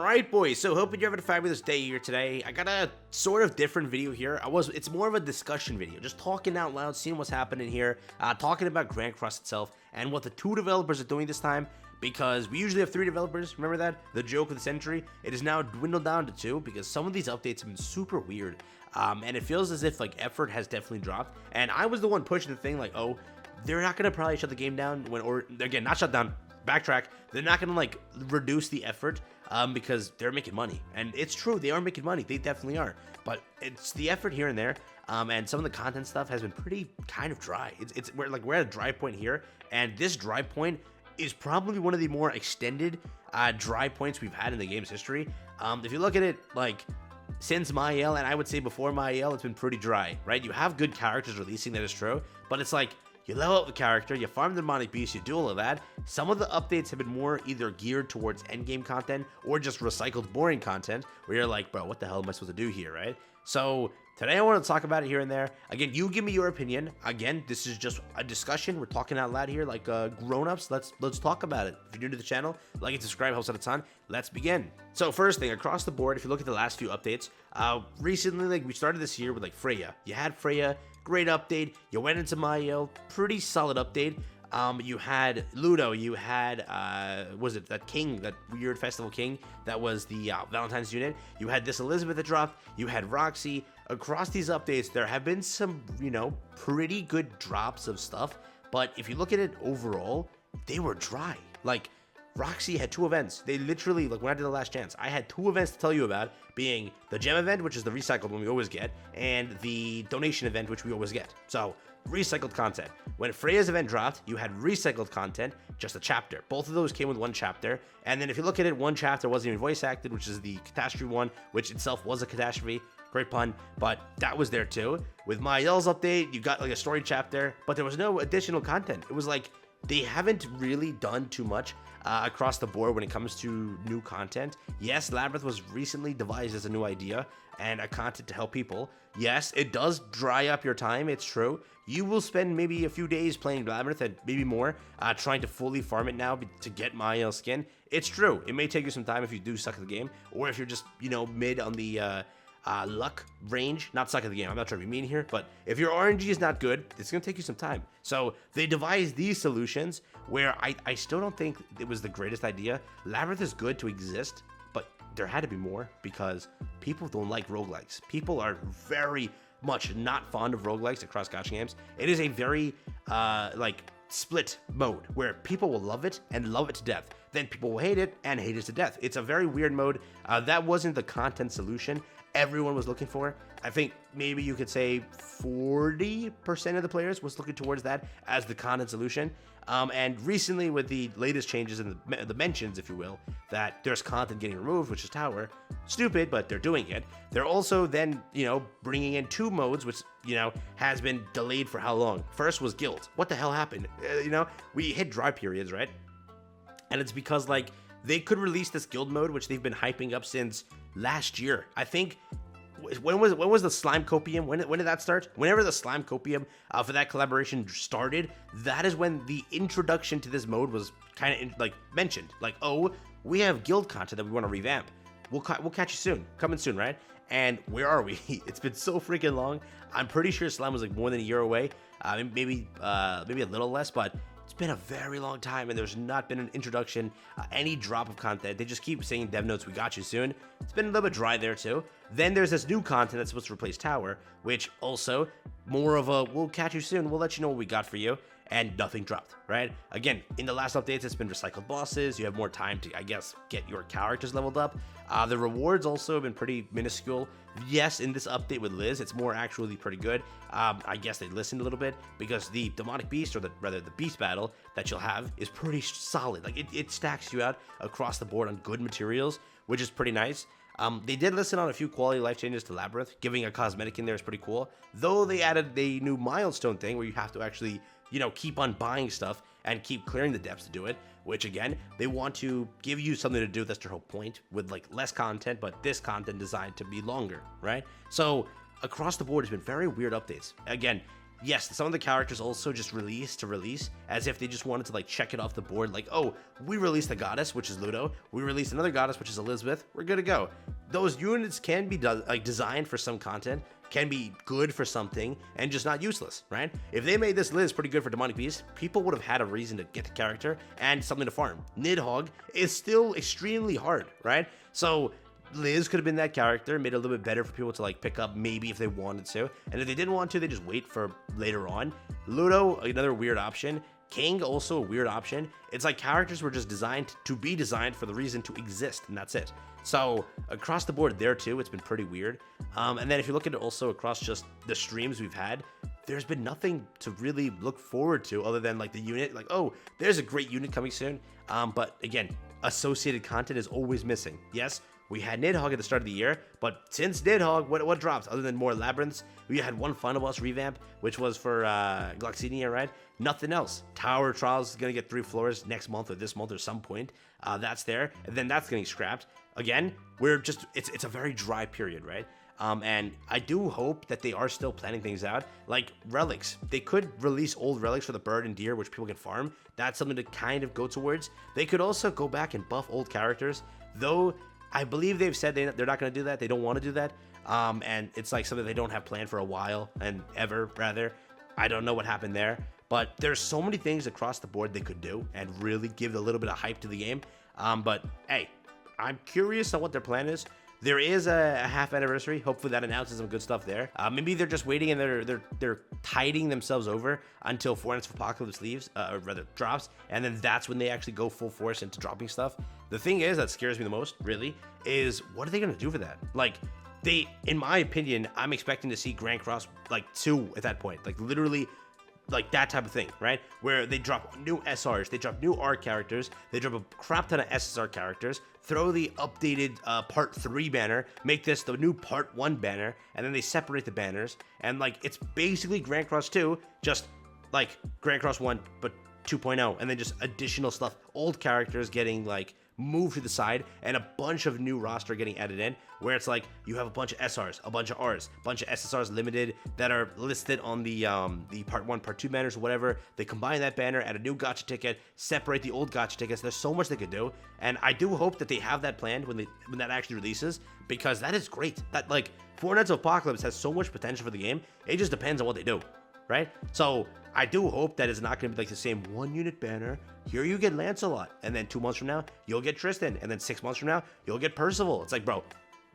Alright boys, so hoping you're having a fabulous day here today. I got a sort of different video here. It's more of a discussion video, just talking out loud, seeing what's happening here, talking about Grand Cross itself, and what the two developers are doing this time, because we usually have 3 developers, remember that? The joke of the century. It is now dwindled down to 2, because some of these updates have been super weird, and it feels as if, like, effort has definitely dropped, and I was the one pushing the thing, like, oh, they're not gonna probably shut the game down, or, again, not shut down, backtrack, they're not gonna, like, reduce the effort, because they're making money, and it's true, they are making money, they definitely are, but it's the effort here and there, and some of the content stuff has been pretty kind of dry. We're at a dry point here, and this dry point is probably one of the more extended dry points we've had in the game's history. If you look at it, like, since Mael, and I would say before Mael, it's been pretty dry, right? You have good characters releasing, that is true, but it's like, you level up the character, you farm the demonic beast, you do all of that. Some of the updates have been more either geared towards endgame content or just recycled boring content where you're like, bro, what the hell am I supposed to do here, right? So today I want to talk about it here and there. Again, you give me your opinion. Again, this is just a discussion. We're talking out loud here like grown-ups. Let's talk about it. If you're new to the channel, like and subscribe, helps out a ton. Let's begin. So first thing, across the board, if you look at the last few updates, recently, like, we started this year with, like, Freya. You had Freya. Great update. You went into Mael, pretty solid update. You had Ludo, you had, was it that king, that weird festival king, that was the Valentine's unit. You had this Elizabeth that dropped, you had Roxy. Across these updates, there have been some, you know, pretty good drops of stuff, but if you look at it overall, they were dry. Like, Roxy had 2 events. They literally, like, when I did the last chance, I had 2 events to tell you about, being the gem event, which is the recycled one we always get, and the donation event, which we always get. So, recycled content. When Freya's event dropped, you had recycled content, just a chapter. Both of those came with 1 chapter, and then if you look at it, 1 chapter wasn't even voice acted, which is the catastrophe one, which itself was a catastrophe. Great pun, but that was there too. With Mael's update, you got, like, a story chapter, but there was no additional content. It was like, they haven't really done too much across the board when it comes to new content. Yes, Labyrinth was recently devised as a new idea and a content to help people. Yes, it does dry up your time, it's true. You will spend maybe a few days playing Labyrinth and maybe more, trying to fully farm it now to get Mael skin. It's true, it may take you some time if you do suck at the game, or if you're just, you know, mid on the luck range, not suck at the game, I'm not trying to be mean here, but if your RNG is not good, it's gonna take you some time. So they devised these solutions where I still don't think it was the greatest idea. Labyrinth is good to exist, but there had to be more because people don't like roguelikes. People are very much not fond of roguelikes across gacha games. It is a very like, split mode where people will love it and love it to death, then people will hate it and hate it to death. It's a very weird mode. That wasn't the content solution everyone was looking for. I think maybe you could say 40% of the players was looking towards that as the content solution. And recently, with the latest changes in the mentions, if you will, that there's content getting removed, which is Tower. Stupid, but they're doing it. They're also then, you know, bringing in 2 modes, which, you know, has been delayed for how long? First was Guild. What the hell happened? You know, we hit dry periods, right? And it's because, like, they could release this Guild mode, which they've been hyping up since last year. I think, when was the Slime Copium? When did that start? Whenever the Slime Copium for that collaboration started, that is when the introduction to this mode was kind of, like, mentioned. Like, oh, we have Guild content that we want to revamp. We'll catch you soon. Coming soon, right? And where are we? It's been so freaking long. I'm pretty sure Slime was, like, more than a year away. Maybe a little less, but it's been a very long time, and there's not been an introduction, any drop of content. They just keep saying dev notes, we got you soon. It's been a little bit dry there too. Then there's this new content that's supposed to replace Tower, which also more of a, we'll catch you soon, we'll let you know what we got for you, and nothing dropped, right? Again, in the last updates, it's been recycled bosses. You have more time to, I guess, get your characters leveled up. The rewards also have been pretty minuscule. Yes, in this update with Liz, it's more actually pretty good. I guess they listened a little bit because the demonic beast, or rather the beast battle that you'll have, is pretty solid. Like, it stacks you out across the board on good materials, which is pretty nice. They did listen on a few quality life changes to Labyrinth. Giving a cosmetic in there is pretty cool. Though they added the new milestone thing where you have to actually, you know, keep on buying stuff and keep clearing the depths to do it, which, again, they want to give you something to do. That's their whole point, with, like, less content, but this content designed to be longer, right? So across the board, it's been very weird updates. Again, yes, some of the characters also just release to release, as if they just wanted to like check it off the board, like, oh, we released a goddess, which is Ludo, we released another goddess, which is Elizabeth, we're good to go. Those units can be like designed for some content, can be good for something, and just not useless, right? If they made this Liz pretty good for Demonic Beast, people would have had a reason to get the character and something to farm. Nidhogg is still extremely hard, right? So Liz could have been that character, made it a little bit better for people to like pick up maybe if they wanted to, and if they didn't want to, they just wait for later on. Ludo, another weird option. King, also a weird option. It's like characters were just designed to be designed for the reason to exist, and that's it. So across the board there too, it's been pretty weird. And then if you look at it also across just the streams we've had, there's been nothing to really look forward to other than like the unit, like, oh, there's a great unit coming soon. But again, associated content is always missing. Yes, we had Nidhogg at the start of the year, but since Nidhogg, what drops other than more labyrinths? We had one final boss revamp, which was for Gloxinia, right? Nothing else. Tower Trials is gonna get 3 floors next month or this month or some point. That's there, and then that's getting scrapped. Again, it's a very dry period, right? And I do hope that they are still planning things out, like relics. They could release old relics for the bird and deer, which people can farm. That's something to kind of go towards. They could also go back and buff old characters, though I believe they've said they're not going to do that. They don't want to do that. And it's like something they don't have planned for a while and ever, rather. I don't know what happened there. But there's so many things across the board they could do and really give a little bit of hype to the game. But hey, I'm curious on what their plan is. There is a half anniversary. Hopefully that announces some good stuff there. Maybe they're just waiting and they're tiding themselves over until Fortnite's Apocalypse leaves, or rather drops, and then that's when they actually go full force into dropping stuff. The thing is that scares me the most, really, is what are they gonna do for that? Like, in my opinion, I'm expecting to see Grand Cross like 2 at that point, like literally. Like that type of thing, right? Where they drop new SRs, they drop new R characters, they drop a crap ton of SSR characters, throw the updated Part 3 banner, make this the new Part 1 banner, and then they separate the banners, and like it's basically Grand Cross 2, just like Grand Cross 1, but 2.0, and then just additional stuff, old characters getting like moved to the side, and a bunch of new roster getting added in, where it's like you have a bunch of SRs, a bunch of Rs, a bunch of SSRs limited that are listed on the Part 1, Part 2 banners or whatever. They combine that banner, add a new gacha ticket, separate the old gacha tickets. There's so much they could do, and I do hope that they have that planned when that actually releases, because that is great. That like Fortnite's Apocalypse has so much potential for the game. It just depends on what they do, right? So I do hope that it's not going to be like the same 1 unit banner. Here you get Lancelot, and then 2 months from now, you'll get Tristan, and then 6 months from now, you'll get Percival. It's like, bro,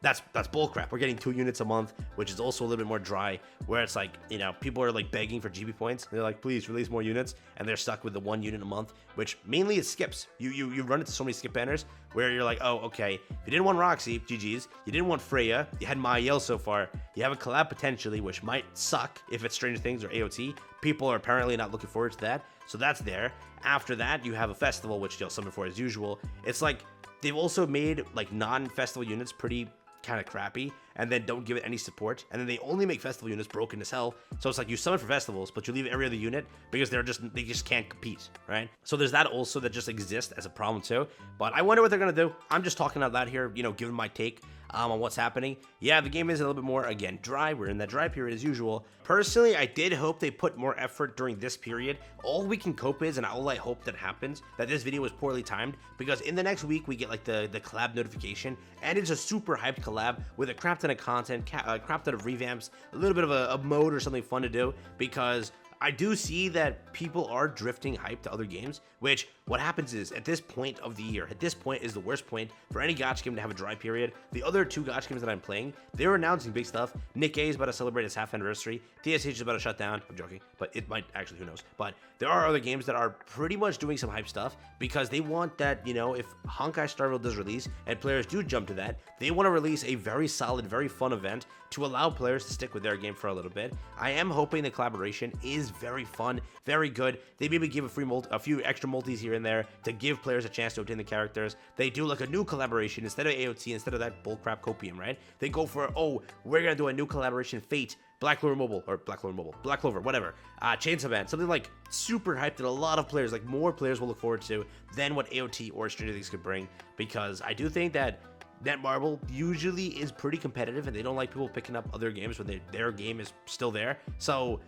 that's bullcrap. We're getting 2 units a month, which is also a little bit more dry, where it's like, you know, people are like begging for GB points. They're like, please release more units, and they're stuck with the 1 unit a month, which mainly is skips. You run into so many skip banners where you're like, oh, okay, if you didn't want Roxy, GG's, you didn't want Freya, you had Mael so far, you have a collab potentially, which might suck if it's Stranger Things or AOT. People are apparently not looking forward to that, so that's there. After that, you have a festival, which you'll summon for as usual. It's like, they've also made like non-festival units pretty kind of crappy, and then don't give it any support, and then they only make festival units broken as hell. So it's like you summon for festivals, but you leave every other unit because they just can't compete, right? So there's that also that just exists as a problem too. But I wonder what they're gonna do. I'm just talking out loud here, you know, giving my take on what's happening. Yeah, the game is a little bit more, again, dry. We're in that dry period as usual. Personally, I did hope they put more effort during this period. All we can cope is, and all I hope that happens, that this video was poorly timed, because in the next week we get like the collab notification, and it's a super hyped collab with a crap ton of content, a crap ton of revamps, a little bit of a mode or something fun to do, because I do see that people are drifting hype to other games, which what happens is at this point of the year, at this point is the worst point for any gacha game to have a dry period. The other 2 gacha games that I'm playing, they're announcing big stuff. Nick A is about to celebrate his half anniversary. TSH is about to shut down. I'm joking, but it might actually, who knows. But there are other games that are pretty much doing some hype stuff because they want that, you know, if Honkai Star Rail does release and players do jump to that, they want to release a very solid, very fun event to allow players to stick with their game for a little bit. I am hoping the collaboration is very fun, very good. They maybe give a few extra multis here and there to give players a chance to obtain the characters. They do like a new collaboration instead of AOT, instead of that bullcrap copium, right? They go for, oh, we're gonna do a new collaboration, Fate, Black Clover Mobile, whatever, Chainsaw Man, something like super hyped that a lot of players, like more players will look forward to than what AOT or Stranger Things could bring, because I do think that Netmarble usually is pretty competitive and they don't like people picking up other games when their game is still there. So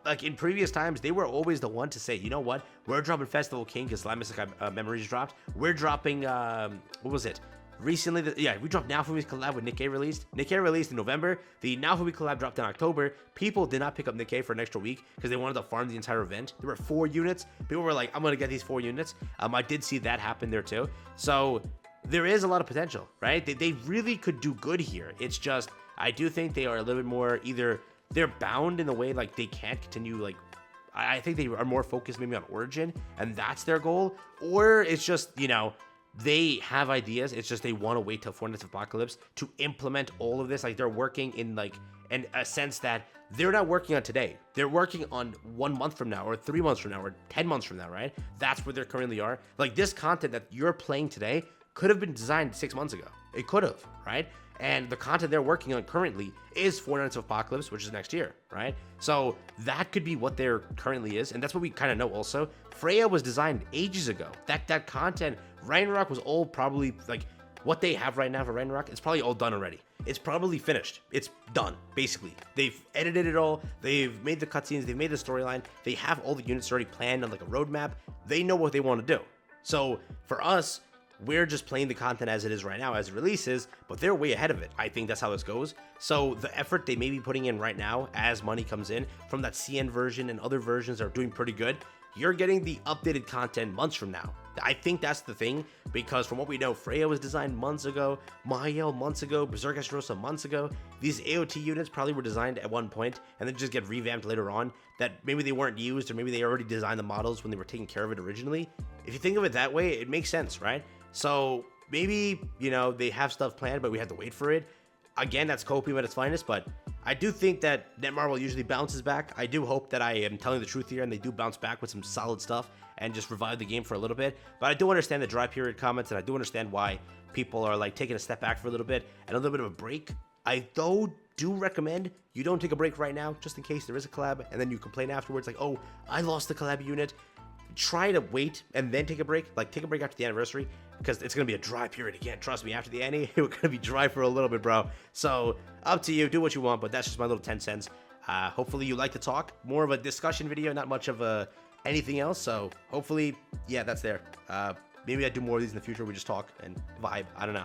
like in previous times, they were always the one to say, you know what, we're dropping Festival King because Slime Mystic Memories dropped. We're dropping, what was it? Recently, we dropped Naofumi's collab with Nikkei released. Nikkei released in November. The Naofumi collab dropped in October. People did not pick up Nikkei for an extra week because they wanted to farm the entire event. There were 4 units. People were like, I'm going to get these 4 units. I did see that happen there too. So there is a lot of potential, right? They really could do good here. It's just, I do think they are a little bit more, either they're bound in the way like they can't continue, like, I think they are more focused maybe on Origin and that's their goal, or it's just, you know, they have ideas. It's just they want to wait till Fortnite's Apocalypse to implement all of this. Like they're working in like in a sense that they're not working on today. They're working on 1 month from now, or 3 months from now, or 10 months from now, right? That's where they currently are. Like this content that you're playing today could have been designed 6 months ago. It could have, right? And the content they're working on currently is Fortnite's Apocalypse, which is next year, right? So that could be what there currently is, and that's what we kind of know also. Freya was designed ages ago. That content, Ragnarok was all probably, like, what they have right now for Ragnarok, it's probably all done already. It's probably finished. It's done, basically. They've edited it all. They've made the cutscenes. They've made the storyline. They have all the units already planned on, like, a roadmap. They know what they want to do. So for us, we're just playing the content as it is right now, as it releases, but they're way ahead of it. I think that's how this goes. So the effort they may be putting in right now as money comes in from that CN version and other versions are doing pretty good. You're getting the updated content months from now. I think that's the thing, because from what we know, Freya was designed months ago, Mael months ago, Berserk Esterosa months ago. These AOT units probably were designed at one point and then just get revamped later on, that maybe they weren't used, or maybe they already designed the models when they were taking care of it originally. If you think of it that way, it makes sense, right? So maybe, you know, they have stuff planned, but we have to wait for it. Again, that's coping at its finest, but I do think that Netmarble usually bounces back. I do hope that I am telling the truth here and they do bounce back with some solid stuff and just revive the game for a little bit. But I do understand the dry period comments, and I do understand why people are like taking a step back for a little bit and a little bit of a break. I do recommend you don't take a break right now, just in case there is a collab, and then you complain afterwards like, oh, I lost the collab unit. Try to wait and then take a break. Like, take a break after the anniversary, because it's going to be a dry period again. Trust me, after the Annie, it's going to be dry for a little bit, bro. So, up to you. Do what you want, but that's just my little 10 cents. Hopefully you like to talk. More of a discussion video, not much of anything else. So, hopefully, yeah, that's there. Maybe I do more of these in the future. We just talk and vibe. I don't know.